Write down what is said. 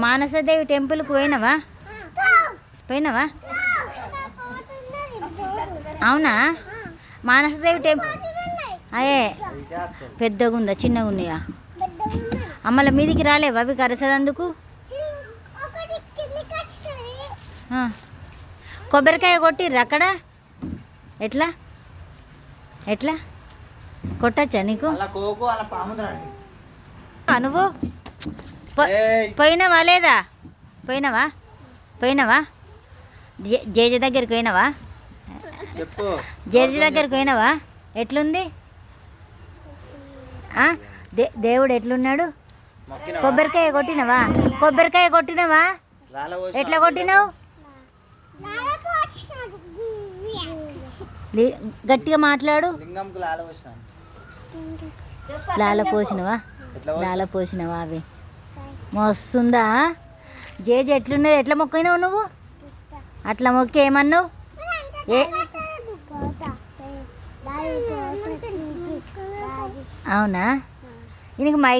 మానసదేవి టెంపుల్కి పోయినావా? పోయినావా? అవునా? మానసదేవి టెంపుల్ అయ్యే పెద్దగా ఉందా చిన్నగా ఉన్నాయా? అమ్మల మీదికి రాలేవా అవి కరసదందుకు? కొబ్బరికాయ కొట్టిర్రు అక్కడ? ఎట్లా ఎట్లా కొట్టచ్చా నీకు? నువ్వు పోయినావా లేదా? పోయినావా? పోయినావా? జేజ దగ్గరికి పోయినావా? జేజ దగ్గరికి పోయినావా? ఎట్లుంది దేవుడు ఎట్లున్నాడు? కొబ్బరికాయ కొట్టినవా? కొబ్బరికాయ కొట్టినవా? ఎట్లా కొట్టినావు? గట్టిగా మాట్లాడు. లాల పోసినవా? లాల పోసినవా? అవి మస్తుందా? జేజి ఎట్లున్నది? ఎట్లా మొక్కినావు నువ్వు? అట్లా మొక్కి ఏమన్నావు? అవునా? ఈయనకి మైక్